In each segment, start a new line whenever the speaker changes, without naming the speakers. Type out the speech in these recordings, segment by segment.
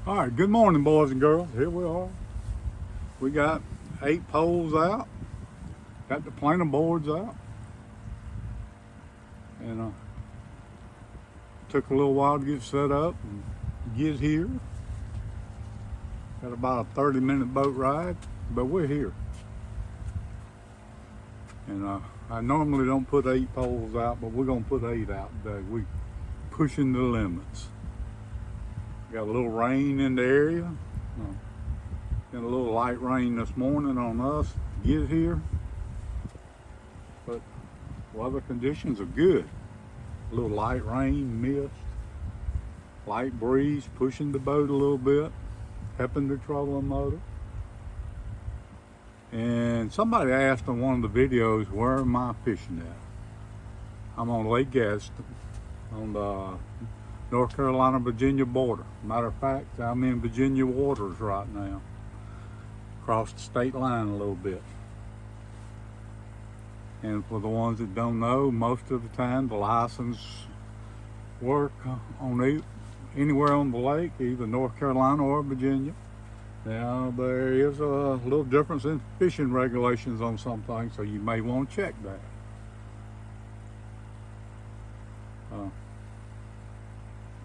All right, good morning, boys and girls. Here we are. We got 8 poles out, got the planer boards out, and took a little while to get set up and get here. Got about a 30-minute boat ride, but we're here. And I normally don't put 8 poles out, but we're gonna put 8 out today. We pushing the limits. Got a little rain in the area. Got a little light rain this morning on us to get here. But weather conditions are good. A little light rain, mist, light breeze pushing the boat a little bit, helping the trolling motor. And somebody asked in one of the videos, where am I fishing at? I'm on Lake Gaston on the North Carolina-Virginia border. Matter of fact, I'm in Virginia waters right now. Across the state line a little bit. And for the ones that don't know, most of the time the license work on anywhere on the lake, either North Carolina or Virginia. Now there is a little difference in fishing regulations on some things, so you may want to check that.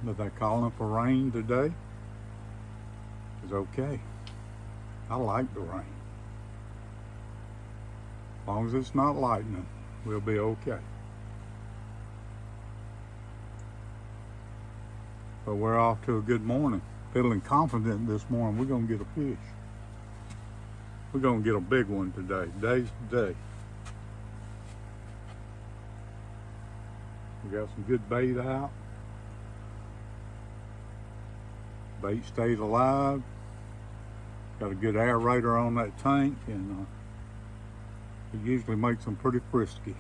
But they're calling for rain today. It's okay. I like the rain. As long as it's not lightning, we'll be okay. But we're off to a good morning. Feeling confident this morning we're gonna get a fish. We're gonna get a big one today. Today's the day. We got some good bait out. Bait stays alive. Got a good aerator on that tank, and it usually makes them pretty frisky.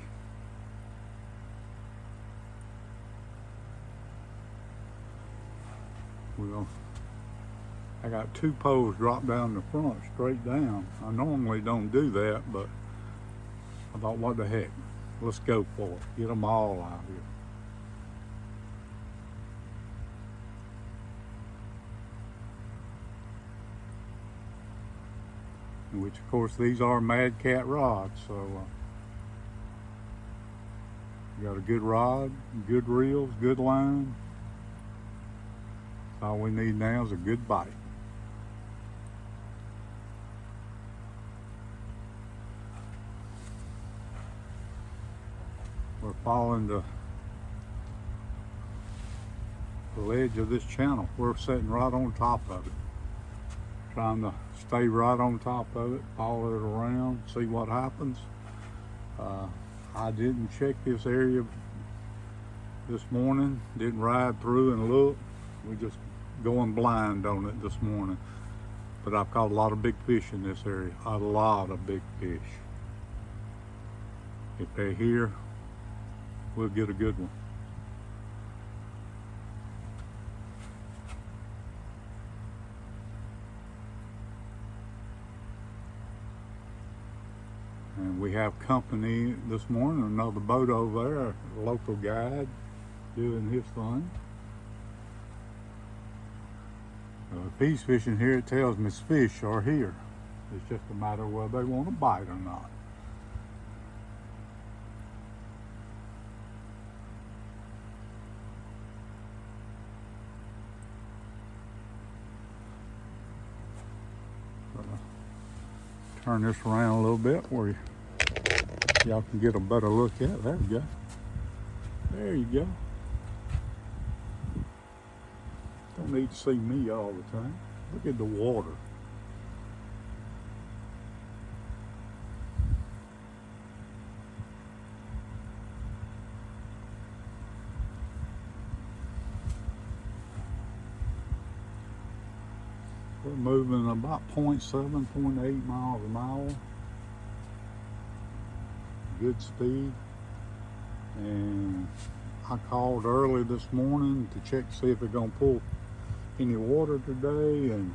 I got 2 poles dropped down the front, straight down. I normally don't do that, but I thought, what the heck? Let's go for it. Get them all out here. Which of course these are Mad Cat rods, so you got a good rod, good reels, good line. All we need now is a good bite. We're following the ledge of this channel. We're sitting right on top of it, trying to stay right on top of it, follow it around, see what happens. I didn't check this area this morning, didn't ride through and look. We just going blind on it this morning. But I've caught a lot of big fish in this area, a lot of big fish. If they're here, we'll get a good one. And we have company this morning, another boat over there, a local guide doing his thing. If he's fishing here, it tells me fish are here. It's just a matter of whether they want to bite or not. Turn this around a little bit where y'all can get a better look at it. There we go. There you go. Don't need to see me all the time. Look at the water. We're moving about 0.7, 0.8 miles an hour. Good speed. And I called early this morning to check to see if they're gonna pull any water today, and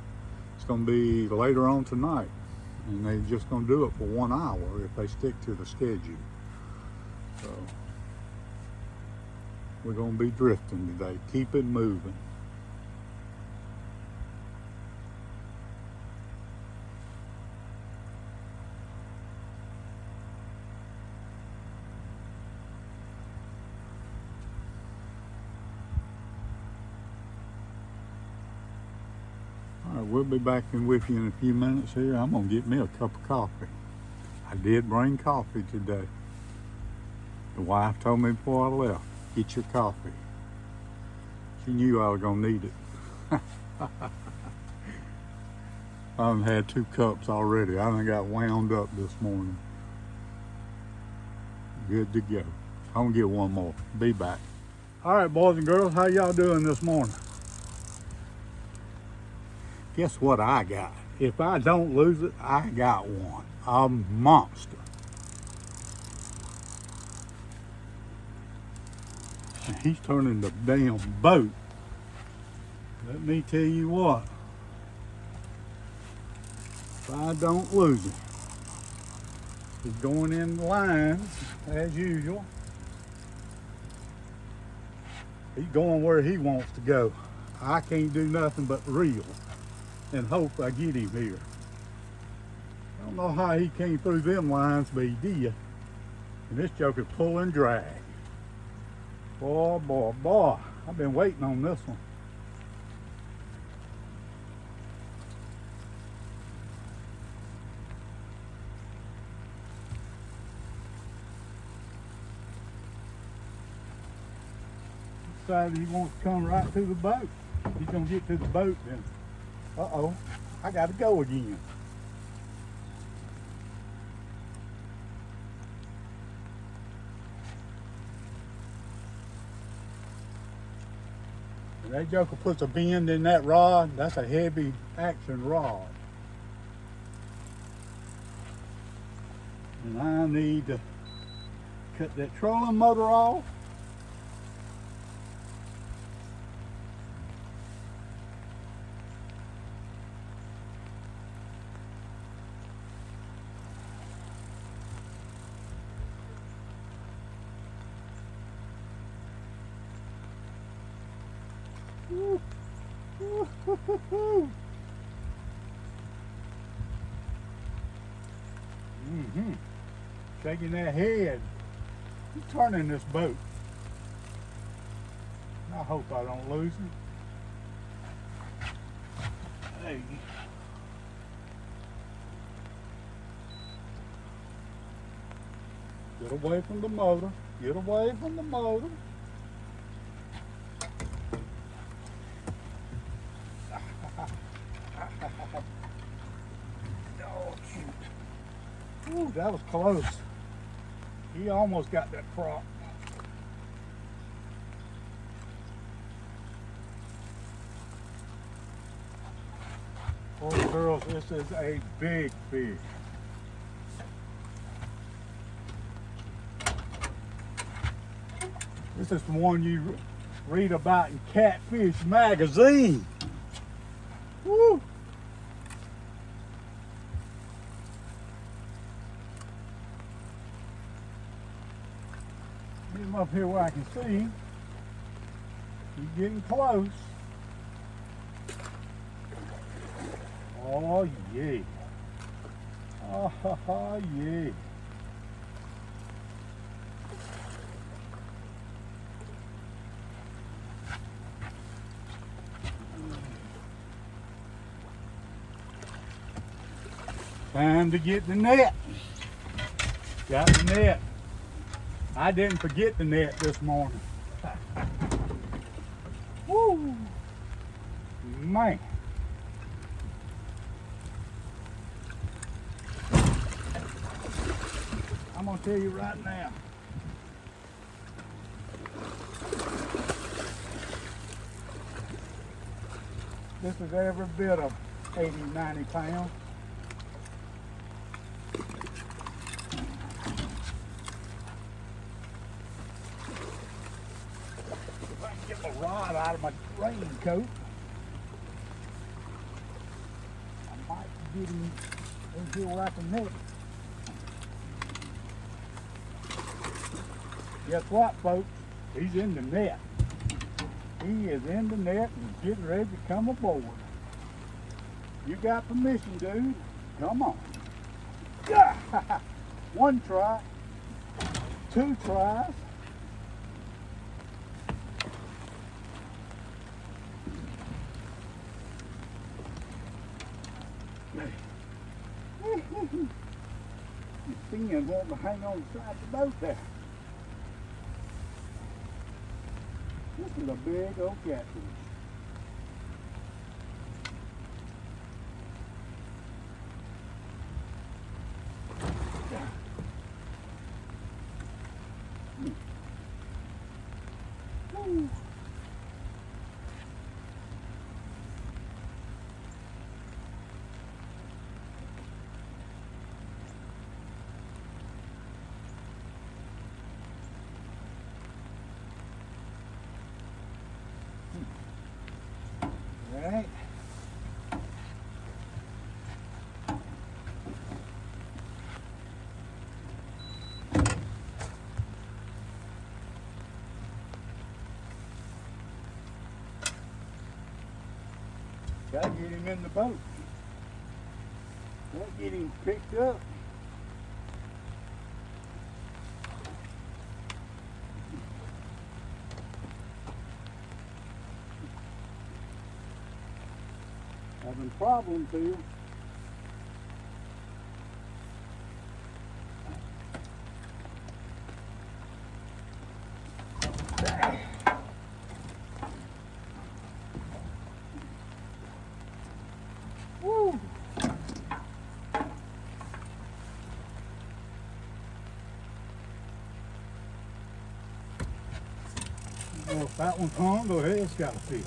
it's gonna be later on tonight. And they're just gonna do it for 1 hour if they stick to the schedule. So we're gonna be drifting today. Keep it moving. we'll be back in with you in a few minutes here. I'm gonna get me a cup of coffee. I did bring coffee today. The wife told me before I left, get your coffee. She knew I was gonna need it. I done had 2 cups already. I done got wound up this morning. Good to go. I'm gonna get one more. Be back. All right, boys and girls, how y'all doing this morning? Guess what I got? If I don't lose it, I got one. A monster. And he's turning the damn boat. Let me tell you what. If I don't lose it, he's going in lines as usual. He's going where he wants to go. I can't do nothing but reel and hope I get him here. I don't know how he came through them lines, but he did. And this joker's pull and drag. Boy, boy, boy. I've been waiting on this one. Decided he wants to come right to the boat. He's gonna get to the boat then. Uh-oh, I gotta go again. And that joker puts a bend in that rod. That's a heavy action rod. And I need to cut that trolling motor off. Shaking that head. He's turning this boat. I hope I don't lose him. Hey. Get away from the motor. Get away from the motor. Oh, shoot. Ooh, that was close. He almost got that prop. Boys and girls, this is a big fish. This is the one you read about in Catfish magazine. Woo! Get him up here where I can see him. He's getting close. Oh yeah. Oh yeah. Time to get the net. Got the net. I didn't forget the net this morning. Woo! Man. I'm gonna tell you right now. This is every bit of 80, 90 pounds. If I can get my rod out of my raincoat, I might get him into where I can net. Guess what, folks? He's in the net. He is in the net and getting ready to come aboard. You got permission, dude. Come on. One try, 2 tries. The fin wanting to hang on the side of the boat there. This is a big old catfish. Woo. All right. Gotta get him in the boat. Gotta get him picked up. Having problems here. Woo! Well, if that one's hung, go ahead, it's got a fish.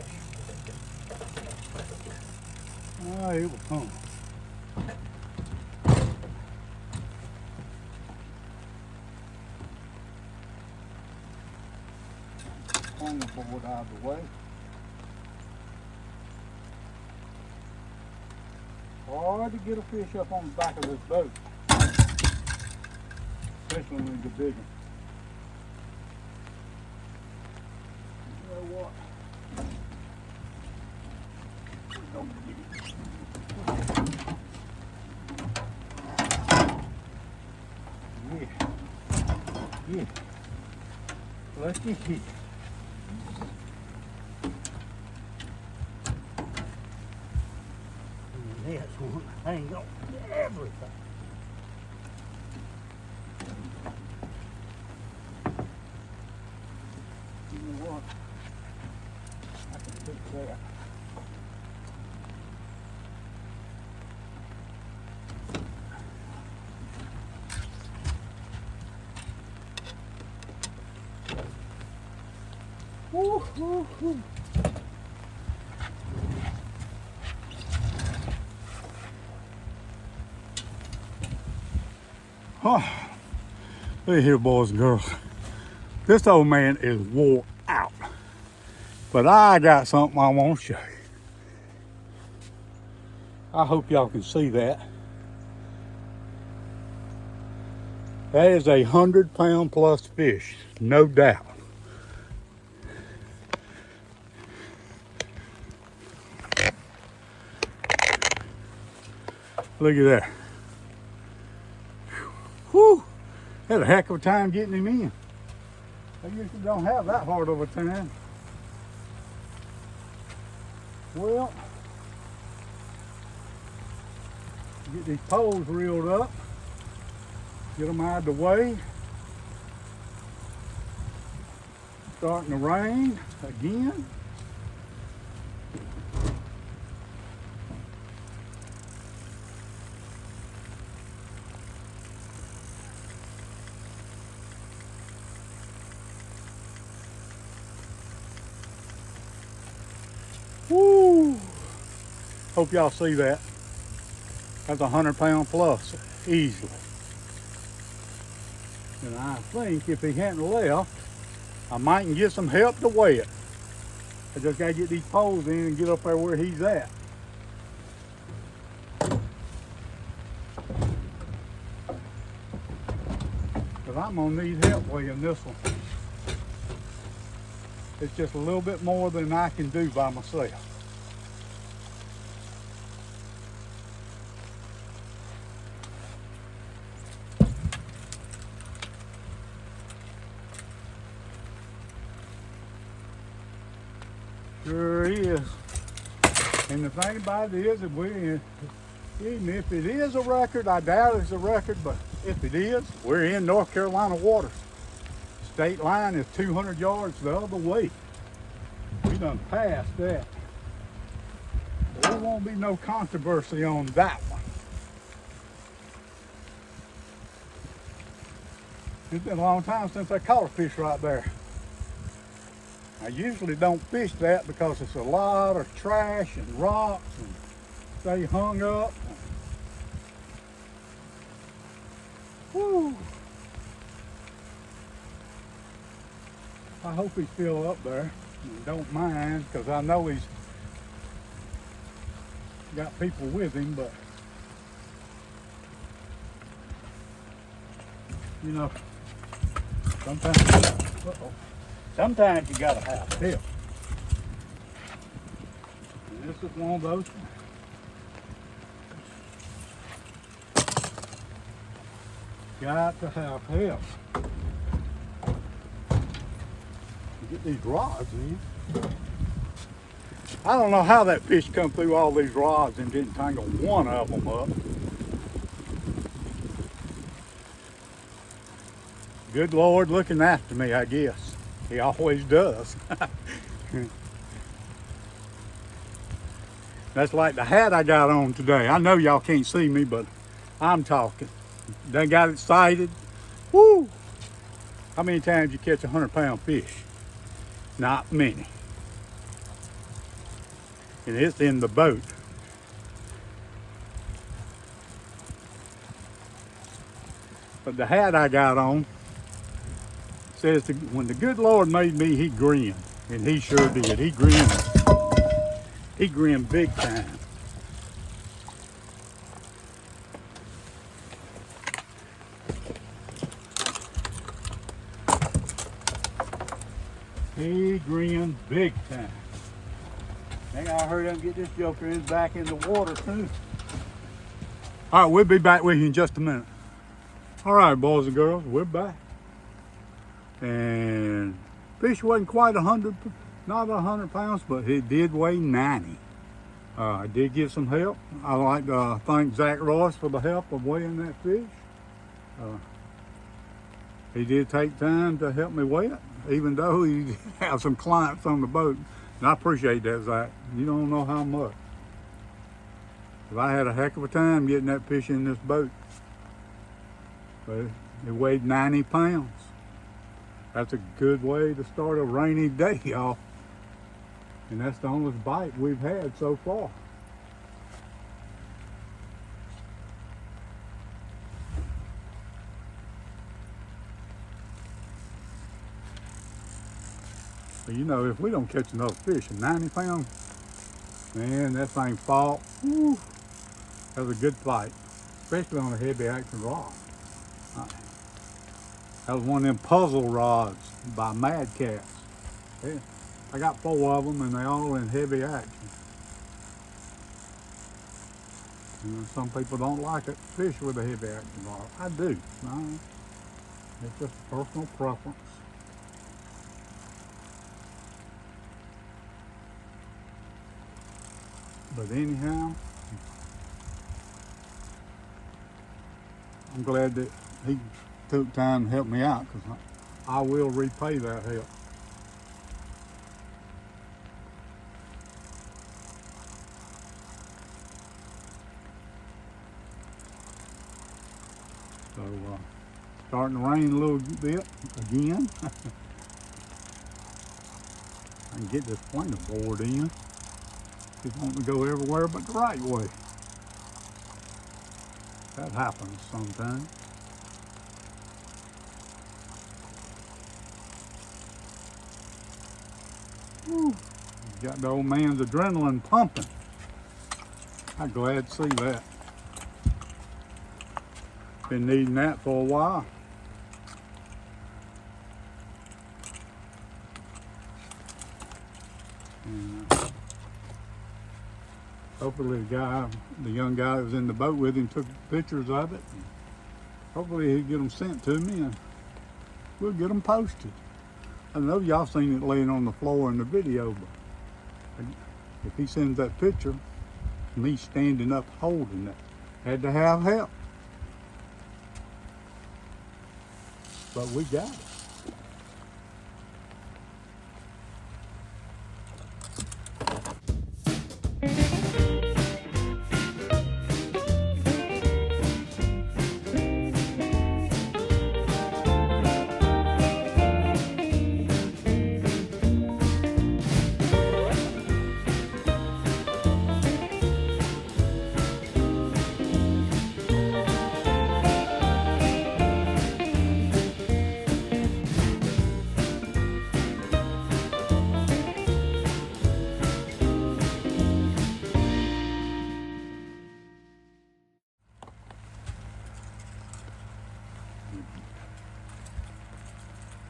Oh, it was hung. Hang the board out of the way. Hard to get a fish up on the back of this boat, especially when it's a big one. You know what? Don't get it. Yeah. Let's get hit. That's one hang on everything. You know what? I can fix that. Woo, woo, woo. Oh, look here, boys and girls. This old man is wore out. But I got something I want to show you. I hope y'all can see that. That is 100-pound plus fish, no doubt. Look at that. Whew, had a heck of a time getting him in. I usually don't have that hard of a time. Well, get these poles reeled up, get them out of the way. Starting to rain again. Woo! Hope y'all see that. That's 100-pound plus, easily. And I think if he hadn't left, I might get some help to weigh it. I just gotta get these poles in and get up there where he's at. Because I'm gonna need help weighing this one. It's just a little bit more than I can do by myself. Sure is. And the thing about it is, if Even if it is a record, I doubt it's a record, but if it is, we're in North Carolina waters. State line is 200 yards the other way. We done passed that. There won't be no controversy on that one. It's been a long time since I caught a fish right there. I usually don't fish that because it's a lot of trash and rocks and stay hung up. Woo! I hope he's still up there. And don't mind, because I know he's got people with him, but you know, sometimes you gotta have help. And this is one of those. Got to have help. Get these rods in. I don't know how that fish come through all these rods and didn't tangle one of them up. Good Lord looking after me, I guess. He always does. That's like the hat I got on today. I know y'all can't see me, but I'm talking. Done got excited. Woo! How many times you catch a 100-pound fish? Not many. And it's in the boat. But the hat I got on says when the good Lord made me, he grinned. And he sure did. He grinned. He grinned big time. He grinned big time. Dang, I heard him get this joker in back in the water too. All right, we'll be back with you in just a minute. All right, boys and girls, we're back. And fish wasn't quite 100, not 100 pounds, but it did weigh 90. I did get some help. I like to thank Zach Royce for the help of weighing that fish. He did take time to help me weigh it, even though he did have some clients on the boat. And I appreciate that, Zach. You don't know how much. But I had a heck of a time getting that fish in this boat. But it weighed 90 pounds. That's a good way to start a rainy day, y'all. And that's the only bite we've had so far. But you know, if we don't catch another fish at 90 pounds, man, that thing fall. Woo, that was a good fight, especially on a heavy action rod. That was one of them puzzle rods by Mad Cats. Yeah, I got 4 of them and they all in heavy action. You know, some people don't like it, fish with a heavy action rod. I do. No, it's just a personal preference. But anyhow, I'm glad that he took time to help me out, because I will repay that help. So, starting to rain a little bit again. I can get this planer board in. Just want to go everywhere but the right way. That happens sometimes. Whew. Got the old man's adrenaline pumping. I'm glad to see that. Been needing that for a while. And, hopefully the young guy that was in the boat with him took pictures of it. And hopefully he'll get them sent to me and we'll get them posted. I know y'all seen it laying on the floor in the video, but if he sends that picture, me standing up holding that Had to have help. But we got it.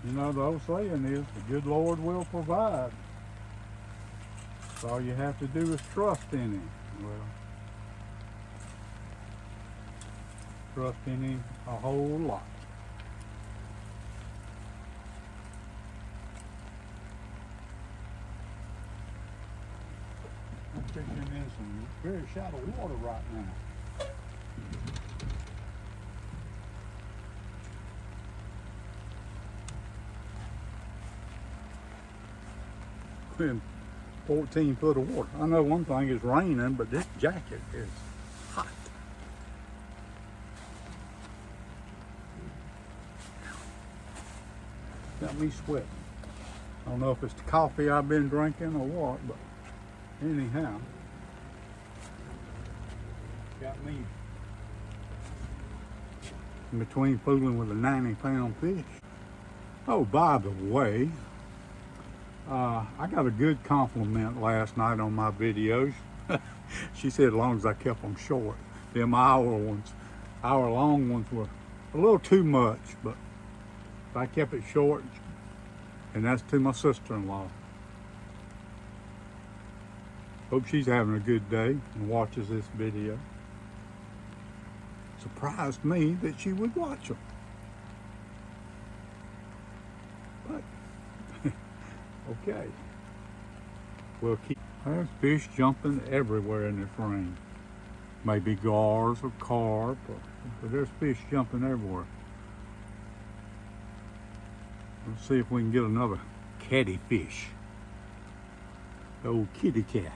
You know, the old saying is, the good Lord will provide. So all you have to do is trust in Him. Well, trust in Him a whole lot. I'm fishing in some very shallow water right now. In 14 foot of water. I know one thing is raining, but this jacket is hot. Got me sweating. I don't know if it's the coffee I've been drinking or what, but anyhow, got me in between fooling with a 90-pound fish. Oh, by the way, I got a good compliment last night on my videos. She said as long as I kept them short. Them hour-long ones were a little too much, but if I kept it short, and that's to my sister-in-law. Hope she's having a good day and watches this video. Surprised me that she would watch them. But okay, we'll keep. There's fish jumping everywhere in this rain. Maybe gars or carp, but there's fish jumping everywhere. Let's see if we can get another catfish. The old kitty cat.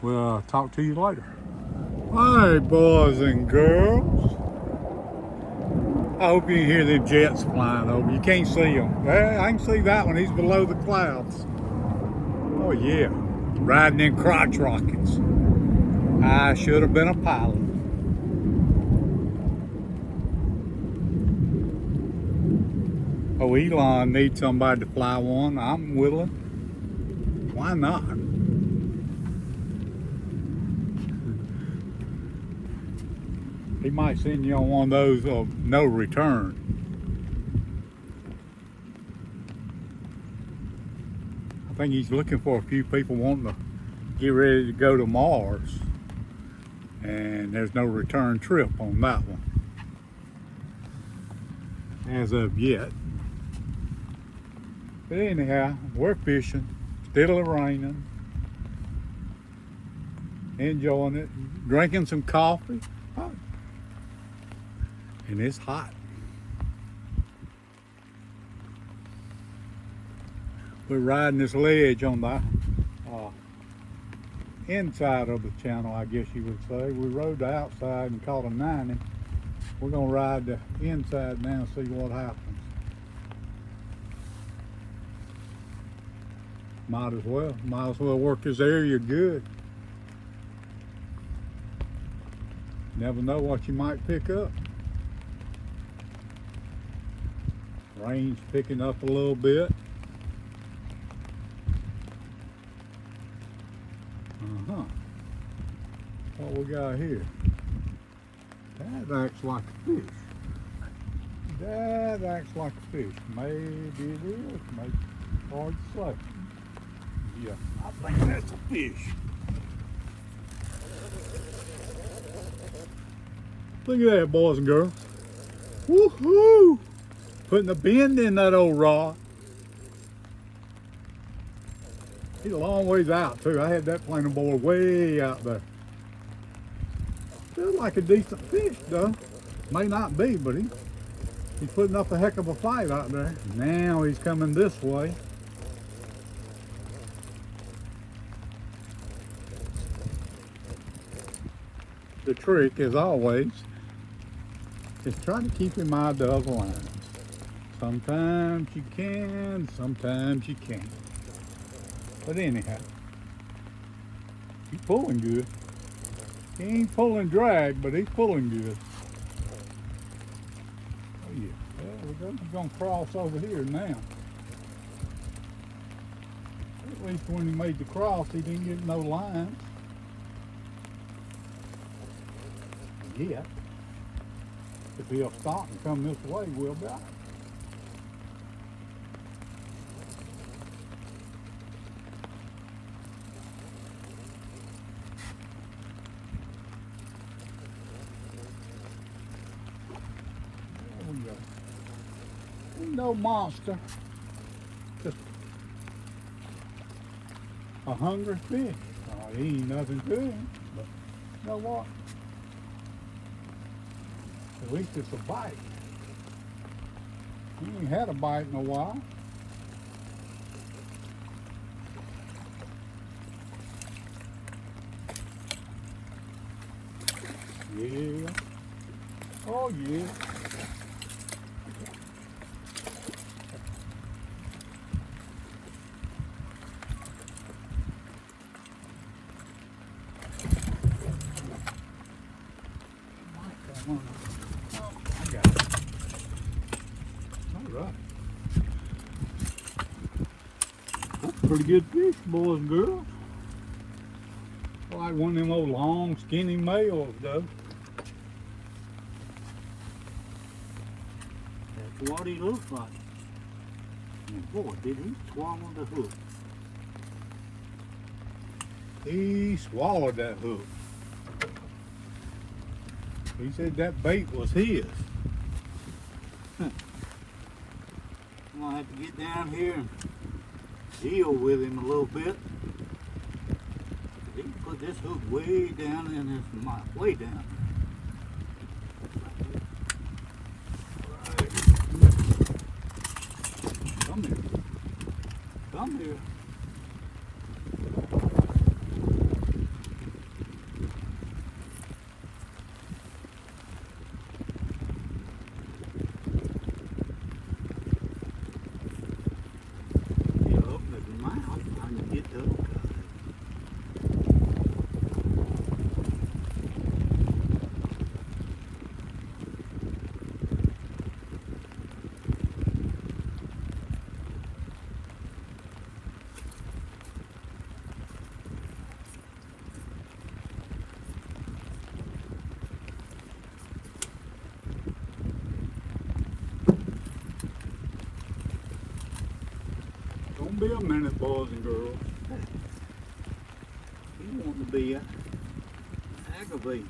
We'll talk to you later. Hi, boys and girls. I hope you can hear them jets flying over. You can't see them. Well, I can see that one. He's below the clouds. Oh, yeah. Riding in crotch rockets. I should have been a pilot. Oh, Elon needs somebody to fly one. I'm willing. Why not? He might send you on one of those no return. I think he's looking for a few people wanting to get ready to go to Mars. And there's no return trip on that one. As of yet. But anyhow, we're fishing. Still raining. Enjoying it. Drinking some coffee. Oh. And it's hot. We're riding this ledge on the inside of the channel, I guess you would say. We rode the outside and caught a 90. We're gonna ride the inside now and see what happens. Might as well work this area good. Never know what you might pick up. Rain's picking up a little bit. What we got here? That acts like a fish. That acts like a fish. Maybe it is, maybe hard to say. Yeah, I think that's a fish. Look at that, boys and girls. Woohoo! Putting a bend in that old rod. He's a long ways out too. I had that planer boy way out there. Feels like a decent fish, though. May not be, but he's putting up a heck of a fight out there. Now he's coming this way. The trick, as always, is try to keep him out of the lines. Sometimes you can, sometimes you can't. But anyhow, he's pulling good. He ain't pulling drag, but he's pulling good. Oh yeah, there we go. He's gonna cross over here now. At least when he made the cross, he didn't get no lines. Yeah. If he'll stop and come this way, we'll be all right. There we go. Ain't no monster. Just a hungry fish. Oh, he ain't nothing to him, but you know what? At least it's a bite. He ain't had a bite in a while. Yeah. Oh yeah. I got it. All right. That's a pretty good fish, boys and girls. Like one of them old long, skinny males, though.
That's what he looks like. And boy, did he swallow the hook.
He swallowed that hook. He said that bait was his.
I'm gonna have to get down here and deal with him a little bit. He put this hook way down in his mouth, way down. Right. Come here. Come here.
Don't be a minute, boys and girls.
He wanting to be aggravating.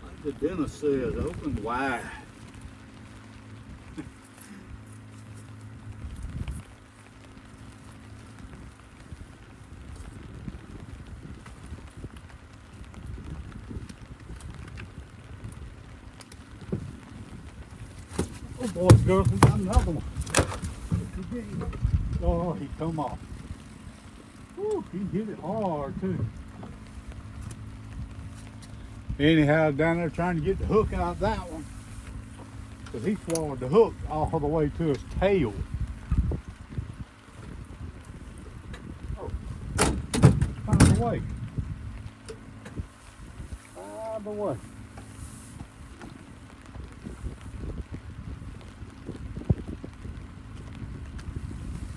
Like the dentist says, open wide.
Oh, boys and girls, we got another one. Oh, he come off. Whew, he hit it hard, too. Anyhow, down there trying to get the hook out of that one. Because he swallowed the hook all the way to his tail. Oh, find the way. Find the way.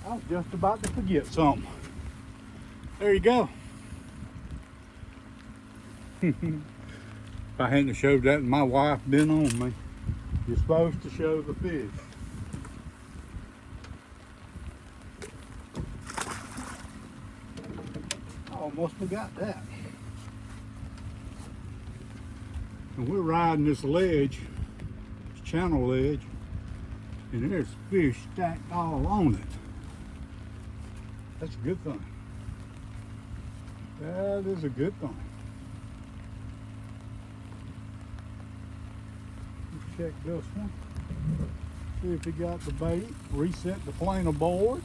I was just about to forget something. There you go. If I hadn't showed that, my wife been on me. You're supposed to show the fish. Oh Almost forgot that. And we're riding this ledge, this channel ledge, and there's fish stacked all on it. That's a good thing. That is a good thing. Let's check this one. See if he got the bait. Reset the planer board.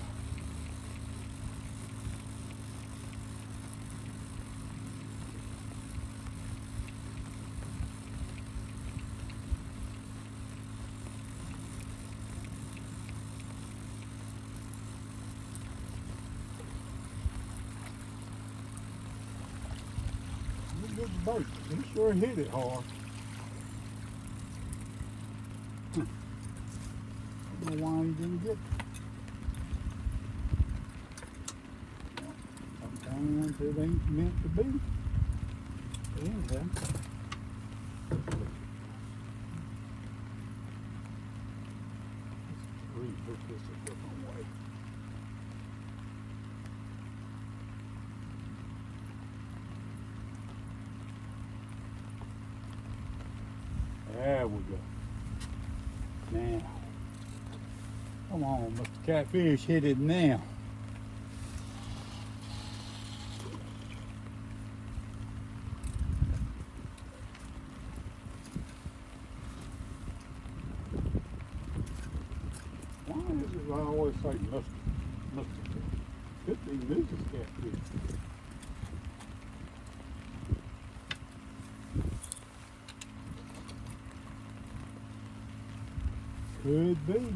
Look at the bait. He sure hit it hard. I don't know why he didn't get it. Sometimes it ain't meant to be. Anyhow. Hook this a different way. There we go. Now, come on, Mr. Catfish, hit it now. Why is it I always say Mr. Could be Mrs. Catfish. Could be.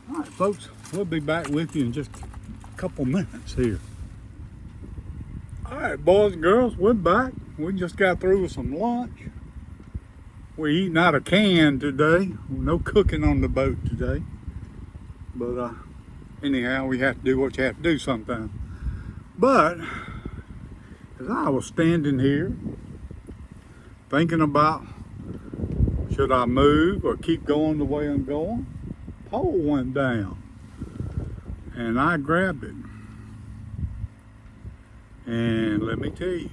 All right, folks, we'll be back with you in just a couple minutes here. All right, boys and girls, we're back. We just got through with some lunch. We're eating out of can today. No cooking on the boat today. But anyhow, we have to do what you have to do sometimes. But as I was standing here thinking about should I move or keep going the way I'm going, pole went down and I grabbed it. And let me tell you,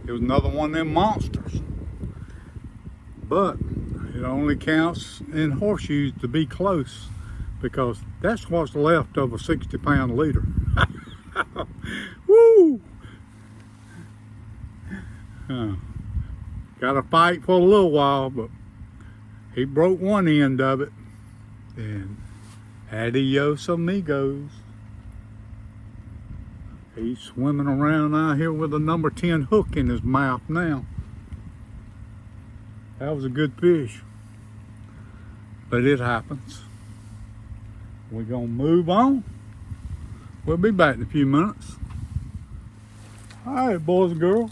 it was another one of them monsters. But it only counts in horseshoes to be close, because that's what's left of a 60-pound leader. Woo! Got to fight for a little while, but he broke one end of it. And adios amigos. He's swimming around out here with a number 10 hook in his mouth now. That was a good fish. But it happens. We're gonna move on. We'll be back in a few minutes. All right, boys and girls.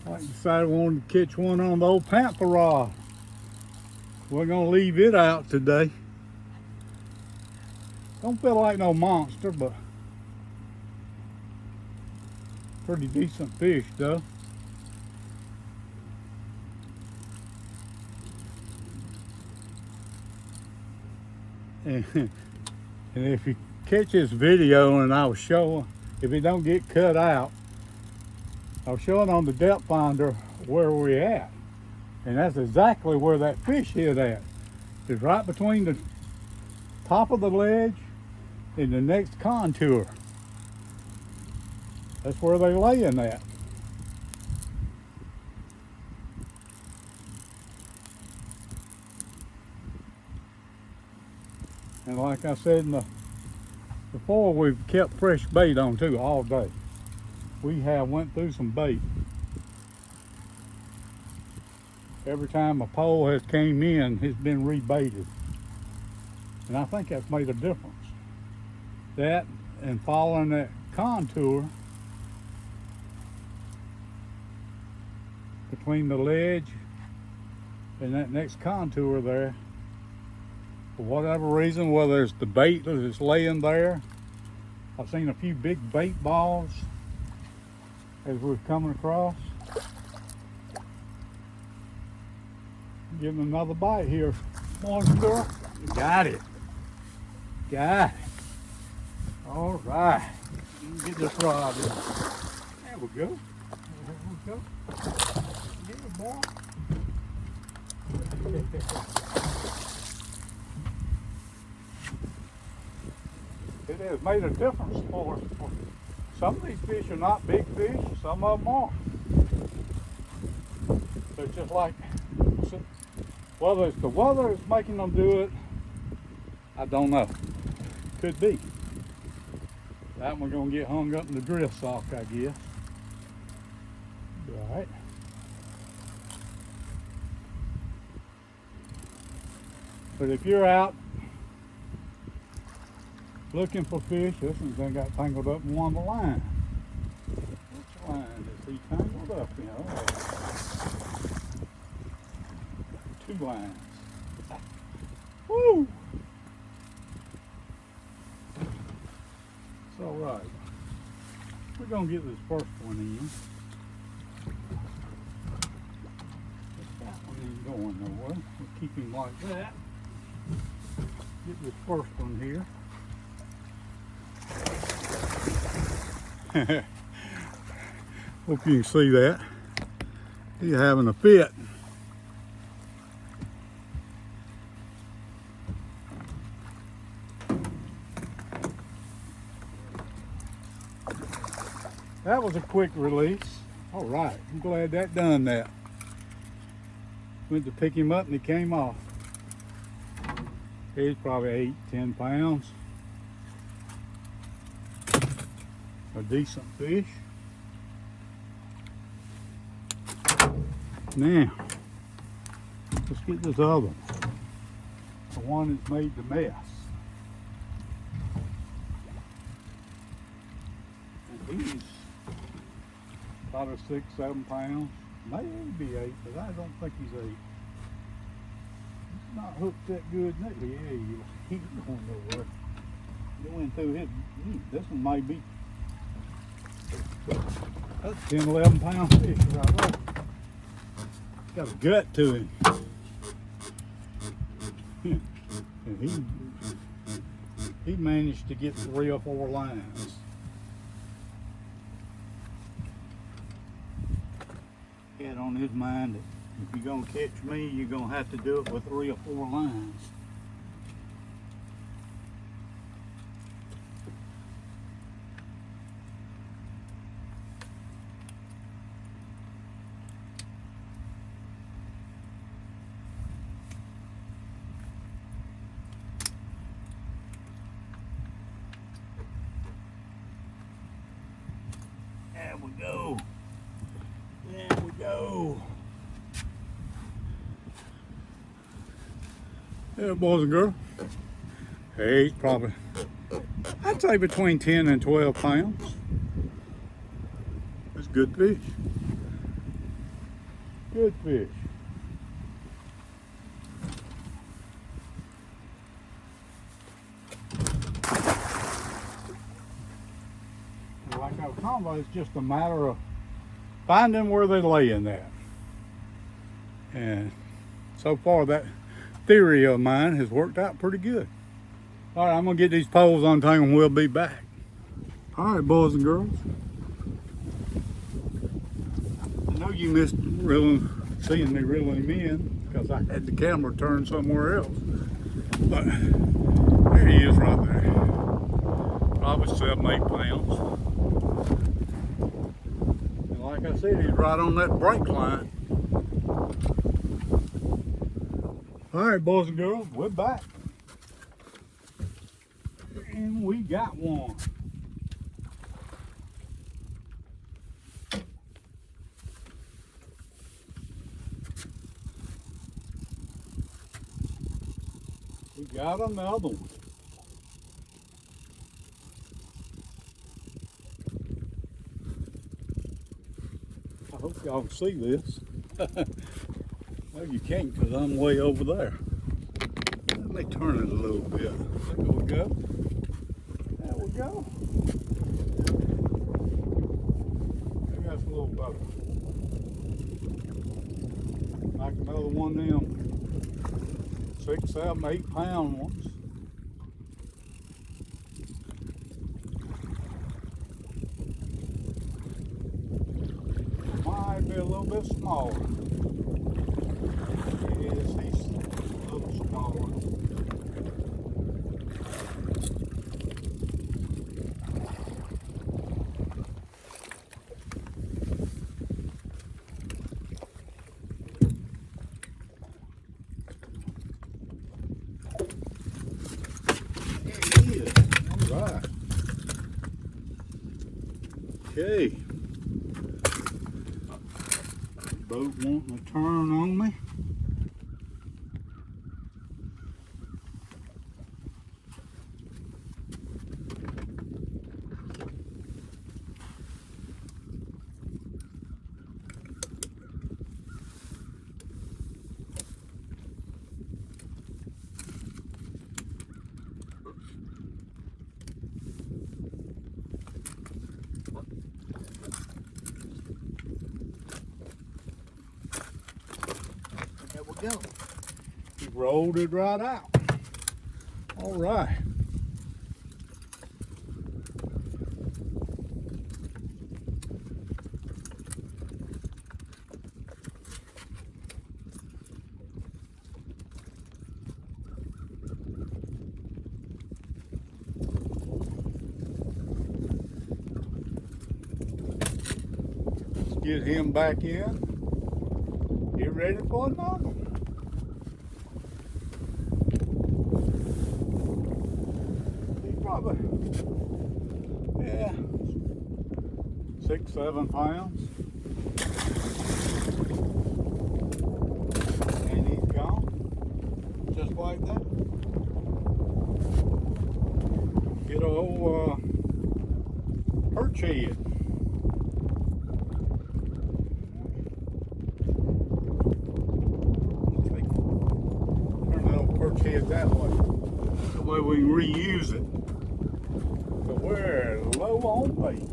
I decided I wanted to catch one on the old panther rod. We're gonna leave it out today. Don't feel like no monster, but pretty decent fish though. And if you catch this video and I was showing, if it don't get cut out, I was showing on the depth finder where we're at. And that's exactly where that fish hit at. It's right between the top of the ledge and the next contour. That's where they're laying at. And like I said before, we've kept fresh bait on too all day. We have went through some bait. Every time a pole has came in, it's been rebaited. And I think that's made a difference. That and following that contour between the ledge and that next contour there, for whatever reason, whether it's the bait that's laying there, I've seen a few big bait balls as we're coming across. Getting another bite here, boys and girls. Got it. Got it. All right. Get this rod in. There we go. There we go. Get it, boy. It has made a difference for us. Some of these fish are not big fish, some of them are. They're just like, whether it's the weather that's making them do it, I don't know. Could be. That one's gonna get hung up in the drill sock, I guess. Right. But if you're out looking for fish, this one's done got tangled up in one of the lines. Which line is he tangled up in? Oh. 2 lines. Woo! It's all right. We're gonna get this first one in. That one ain't going nowhere. We'll keep him like that. Get this first one here. Hope you can see that. He's having a fit. That was a quick release. All right, I'm glad that done that. Went to pick him up and he came off. He's probably 8-10 pounds. A decent fish. Now, let's get this other one. The one that's made the mess. And he's probably 6-7 pounds. Maybe 8, but I don't think he's 8. He's not hooked that good. Yeah, he's going nowhere. Going through his, this one might be, that's 10-11 pound fish right there. Got a gut to him. And he managed to get 3 or 4 lines. He had on his mind that if you're gonna catch me, you're gonna have to do it with 3 or 4 lines. There we go. There we go. There, boys and girls. Hey, he's probably, I'd say between 10 and 12 pounds. It's good fish. Good fish. Like I was talking about, it's just a matter of finding where they're laying at. And so far that theory of mine has worked out pretty good. All right, I'm gonna get these poles untangled and we'll be back. All right, boys and girls. I know you missed seeing me reeling him in because I had the camera turned somewhere else. But there he is right there. Probably 7-8 pounds. And like I said, he's right on that brake line. All right, boys and girls, we're back. And we got one. We got another one. I hope y'all can see this. Well, you can't because I'm way over there. Let me turn it a little bit. There we go. There we go. I got That's a little better. Like another one of them 6, 7, 8 pound ones. Might be a little bit smaller. Yes, he's a little smaller. Right. Okay. Boat wanting to turn on me.
There we go.
He rolled it right out. All right. Let's get him back in. Get ready for another one. He's probably, yeah, 6, 7 pounds. And he's gone. Just like that. Get a old perch head. Turn that old perch head that way. That way we can reuse it. But we're low on bait.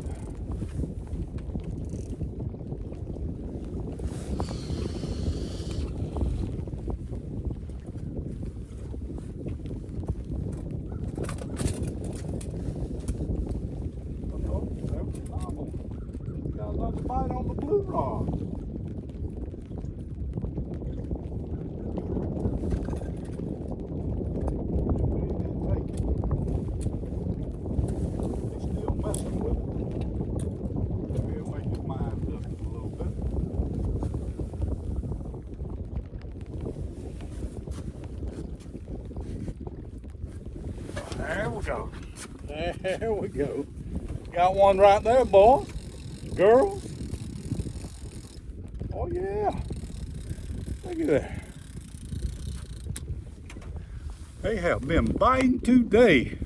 Got another bite on the blue rod. He's still messing with it. He'll make his mind up a little bit. There we go. There we go. Got one right there, boy. Girl. Oh yeah. Look at that. They have been biting today.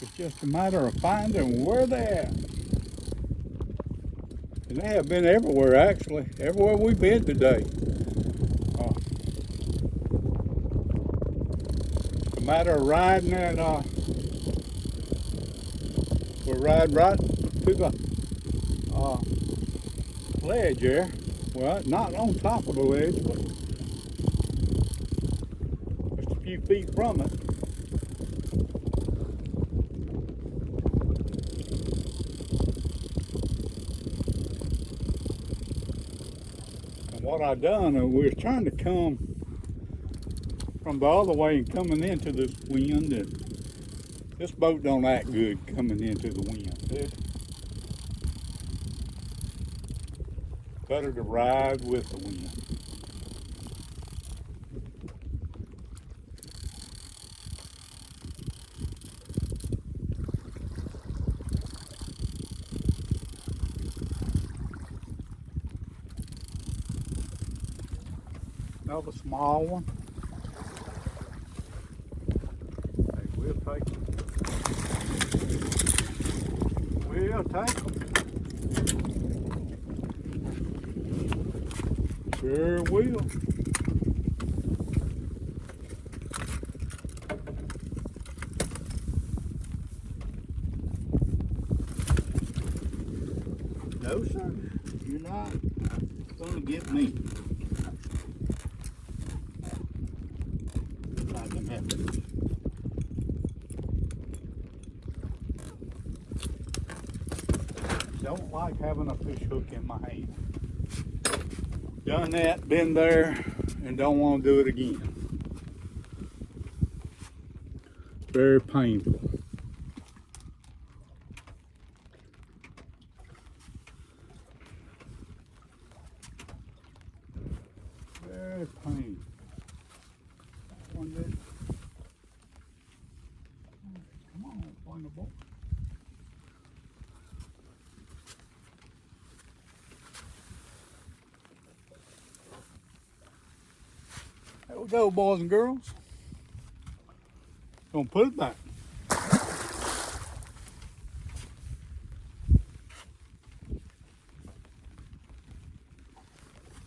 It's just a matter of finding where they're at. And they have been everywhere, actually. Everywhere we've been today. It's a matter of riding that, we're riding right to the ledge there. Well, not on top of the ledge, but just a few feet from it. And what I done, we was trying to come from the other way and coming into this wind, and this boat don't act good coming into the wind. It's better to ride with the wind. Another small one. Hey, we'll take them. We'll take them. Sure will. get me. I can have it. Don't like having a fish hook in my hand. Done that, been there, and don't want to do it again. Very painful. Very painful. Come on, find the ball. There we go, boys and girls. Gonna put it back.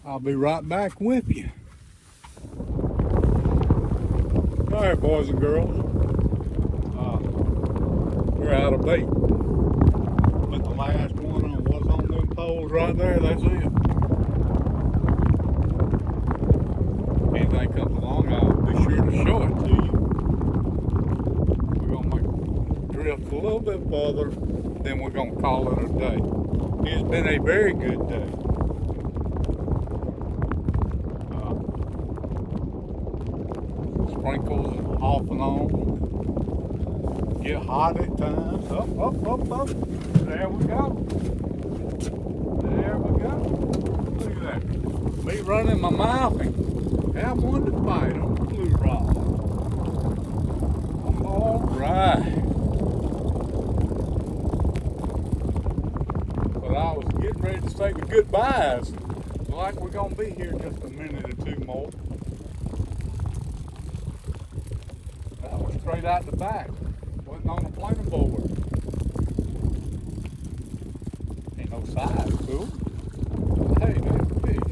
I'll be right back with you. All right, boys and girls. We're out of bait. But the last one on what's on them poles right there, that's it. Anything comes along, I'll be sure to show it to you. We're gonna make it drift a little bit further, then we're gonna call it a day. It's been a very good day. Sprinkles off and on. Get hot at times. Up, up, up, up. There we go. There we go. Look at that. Me running my mouth and have one to bite on the blue rod. All right. But I was getting ready to say the goodbyes. Like we're going to be here just a minute or two more. That was straight out the back. Wasn't on the planer board. Ain't no size, cool. Hey, there's a fish.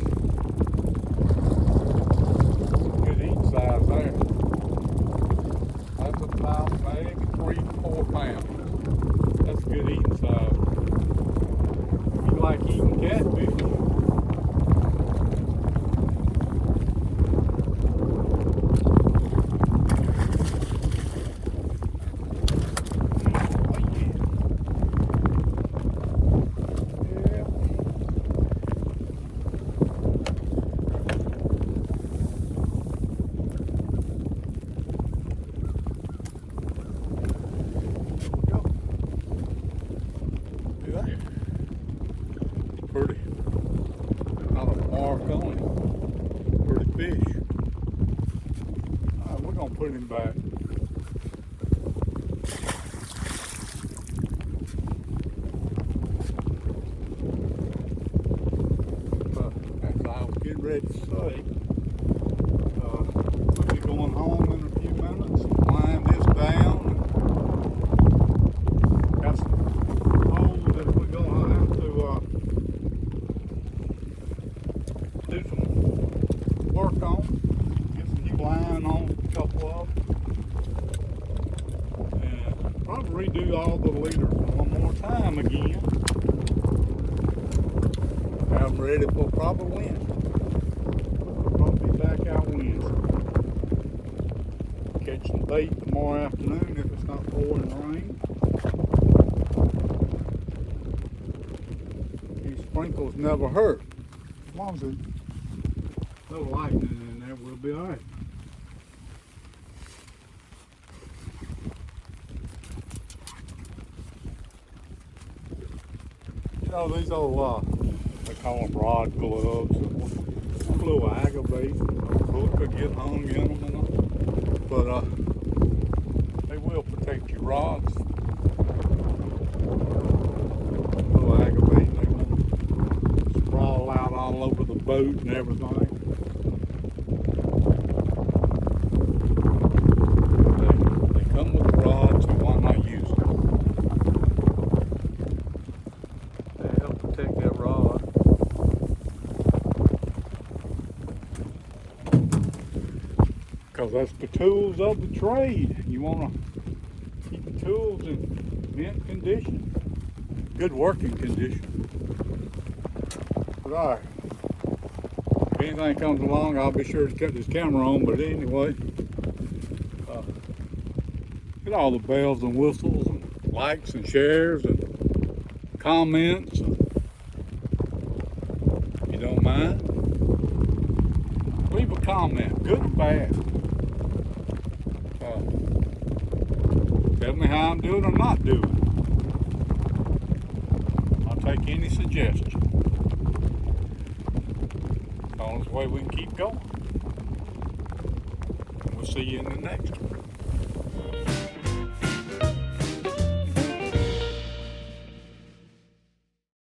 Good eating size there. That's about maybe 3 to 4 pounds. That's good eating size. You like eating catfish? Pretty. Not a mark on it. Pretty fish. Alright, we're gonna put him back. As I was getting ready to say, we'll be going home in a few minutes, wind this down. Got some holes that we're gonna have to do some work on, get some new line on a couple of them, and probably redo all the leaders one more time again. Have them ready for proper wind. Probably be back out Wednesday. Catch some bait tomorrow afternoon if it's not pouring rain. These sprinkles never hurt. As long as there's no lightning in there, we'll be alright. You know, these old, they call them rod gloves, a little aggravating. Hook could get hung in them, but they will protect your rods. A little aggravating, they won't sprawl out all over the boat and everything. They come with the rods, so why not use them? They help protect that rod. Because that's the tools of the trade. You want to keep the tools in mint condition, good working condition. But all right, anything comes along, I'll be sure to cut this camera on. But anyway, get all the bells and whistles and likes and shares and comments. If you don't mind, leave a comment, good or bad. Tell me how I'm doing or not doing. I'll take any suggestion. It's the only way we can keep going. We'll see you in the next one.